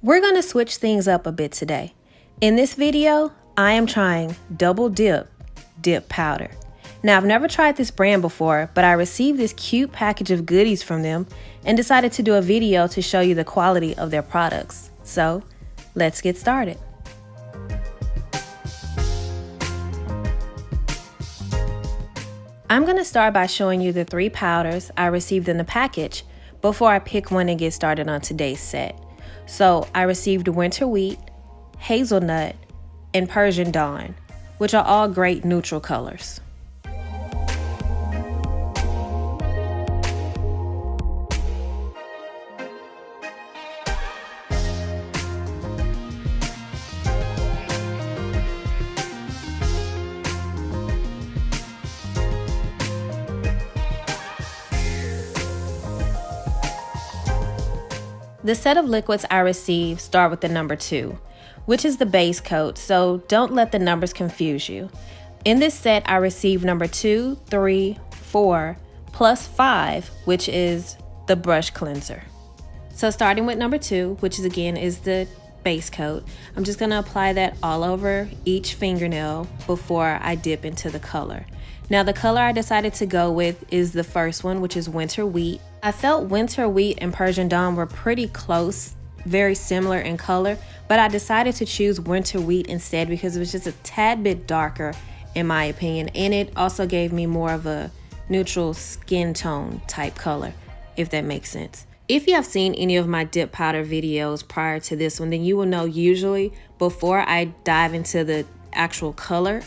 We're going to switch things up a bit today. In this video, I am trying Double Dip powder. Now, I've never tried this brand before, but I received this cute package of goodies from them and decided to do a video to show you the quality of their products. So, let's get started. I'm going to start by showing you the 3 powders I received in the package before I pick one and get started on today's set. So I received Winter Wheat, Hazelnut, and Persian Dawn, which are all great neutral colors. The set of liquids I received start with the number 2, which is the base coat, so don't let the numbers confuse you. In this set, I received number 2, 3, 4, plus 5, which is the brush cleanser. So starting with number 2, which is the base coat, I'm just going to apply that all over each fingernail before I dip into the color. Now the color I decided to go with is the first one, which is Winter Wheat. I felt Winter Wheat and Persian Dawn were pretty close, very similar in color, but I decided to choose Winter Wheat instead because it was just a tad bit darker in my opinion, and it also gave me more of a neutral skin tone type color, if that makes sense. If you have seen any of my dip powder videos prior to this one, then you will know usually before I dive into the actual color,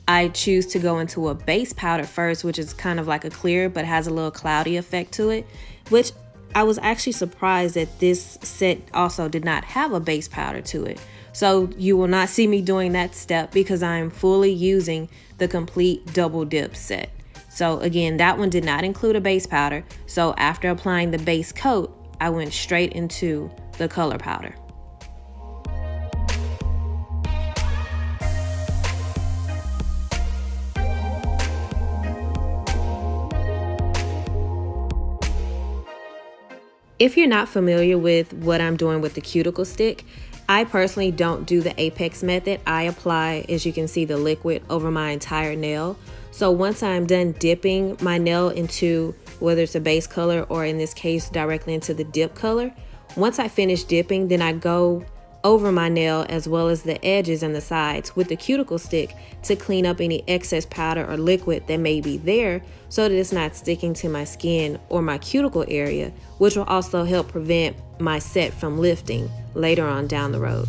I choose to go into a base powder first, which is kind of like a clear but has a little cloudy effect to it, which I was actually surprised that this set also did not have a base powder to it. So you will not see me doing that step because I'm fully using the complete double dip set. So again, that one did not include a base powder. So after applying the base coat, I went straight into the color powder. If you're not familiar with what I'm doing with the cuticle stick, I personally don't do the apex method. I apply, as you can see, the liquid over my entire nail. So once I'm done dipping my nail into whether it's a base color or in this case directly into the dip color, once I finish dipping, then I go over my nail as well as the edges and the sides with the cuticle stick to clean up any excess powder or liquid that may be there so that it's not sticking to my skin or my cuticle area, which will also help prevent my set from lifting later on down the road.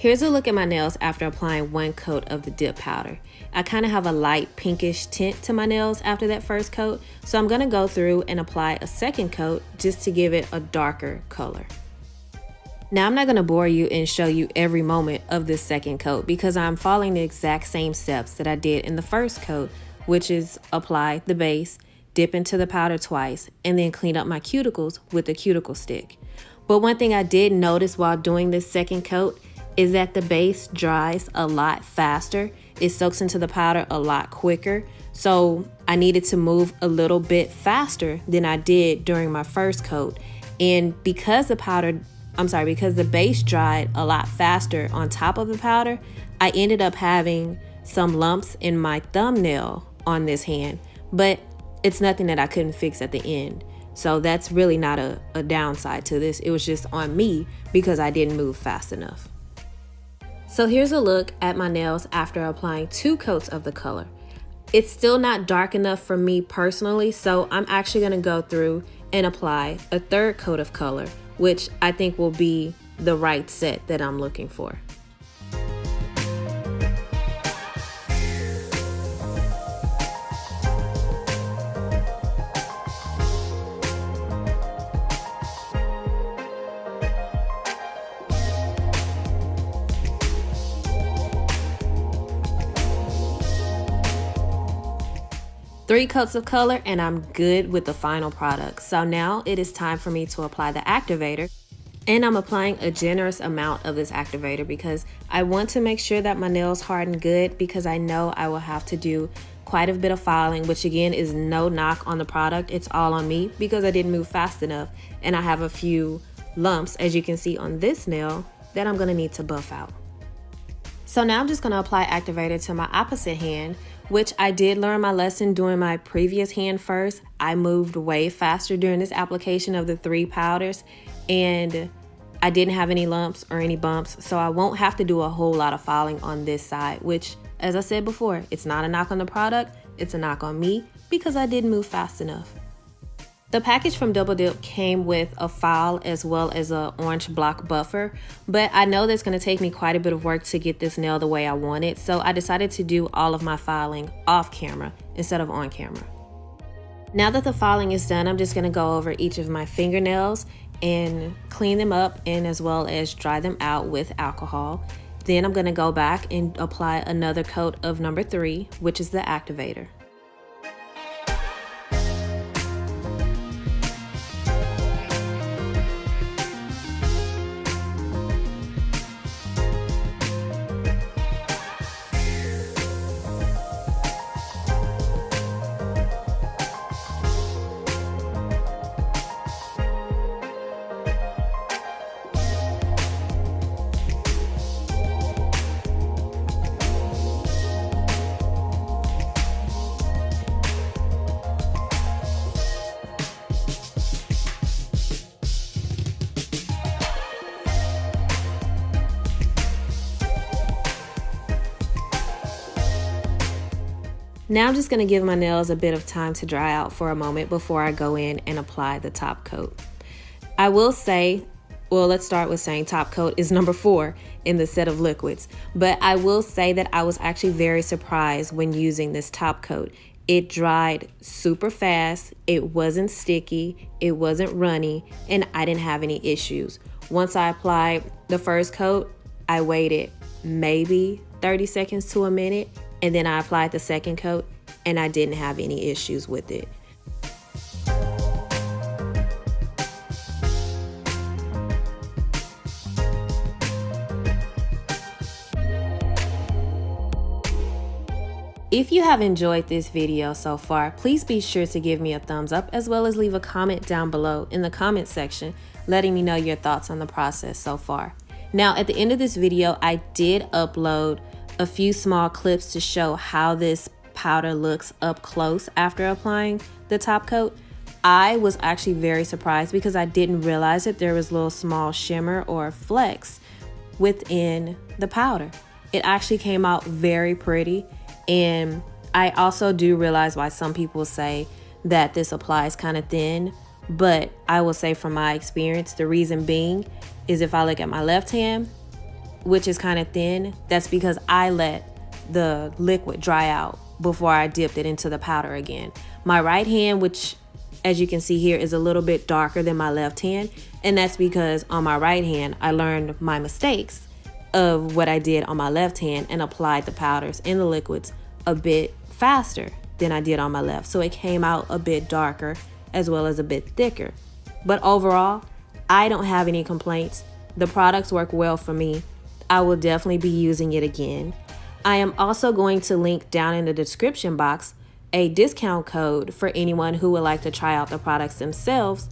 Here's a look at my nails after applying one coat of the dip powder. I kind of have a light pinkish tint to my nails after that first coat, so I'm going to go through and apply a second coat just to give it a darker color. Now I'm not going to bore you and show you every moment of this second coat because I'm following the exact same steps that I did in the first coat, which is apply the base, dip into the powder twice, and then clean up my cuticles with a cuticle stick. But one thing I did notice while doing this second coat is that the base dries a lot faster. It soaks into the powder a lot quicker. So I needed to move a little bit faster than I did during my first coat. And because the base dried a lot faster on top of the powder, I ended up having some lumps in my thumbnail on this hand, but it's nothing that I couldn't fix at the end. So that's really not a downside to this. It was just on me because I didn't move fast enough. So here's a look at my nails after applying 2 coats of the color. It's still not dark enough for me personally, so I'm actually going to go through and apply a 3rd coat of color, which I think will be the right set that I'm looking for. Three coats of color and I'm good with the final product. So now it is time for me to apply the activator, and I'm applying a generous amount of this activator because I want to make sure that my nails harden good, because I know I will have to do quite a bit of filing, which again is no knock on the product. It's all on me because I didn't move fast enough, and I have a few lumps, as you can see on this nail, that I'm gonna need to buff out. So now I'm just gonna apply activator to my opposite hand, which I did learn my lesson doing my previous hand first. I moved way faster during this application of the 3 powders, and I didn't have any lumps or any bumps, so I won't have to do a whole lot of filing on this side, which, as I said before, it's not a knock on the product, it's a knock on me because I didn't move fast enough. The package from Double Dip came with a file as well as an orange block buffer, but I know that's going to take me quite a bit of work to get this nail the way I want it, so I decided to do all of my filing off camera instead of on camera. Now that the filing is done, I'm just going to go over each of my fingernails and clean them up, and as well as dry them out with alcohol. Then I'm going to go back and apply another coat of number 3, which is the activator. Now I'm just going to give my nails a bit of time to dry out for a moment before I go in and apply the top coat. I will say, well, let's start with saying top coat is number 4 in the set of liquids. But I will say that I was actually very surprised when using this top coat. It dried super fast, it wasn't sticky, it wasn't runny, and I didn't have any issues. Once I applied the first coat, I waited maybe 30 seconds to a minute, and then I applied the second coat, and I didn't have any issues with it. If you have enjoyed this video so far, please be sure to give me a thumbs up, as well as leave a comment down below in the comment section letting me know your thoughts on the process so far. Now, at the end of this video, I did upload a few small clips to show how this powder looks up close after applying the top coat. I was actually very surprised because I didn't realize that there was little small shimmer or flecks within the powder. It actually came out very pretty, and I also do realize why some people say that this applies kind of thin, but I will say from my experience, the reason being is if I look at my left hand, which is kind of thin, that's because I let the liquid dry out before I dipped it into the powder again. My right hand, which as you can see here, is a little bit darker than my left hand, and that's because on my right hand I learned my mistakes of what I did on my left hand and applied the powders and the liquids a bit faster than I did on my left, so it came out a bit darker as well as a bit thicker. But overall, I don't have any complaints. The products work well for me. I will definitely be using it again. I am also going to link down in the description box a discount code for anyone who would like to try out the products themselves,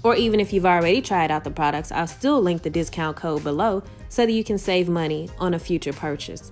or even if you've already tried out the products, I'll still link the discount code below so that you can save money on a future purchase.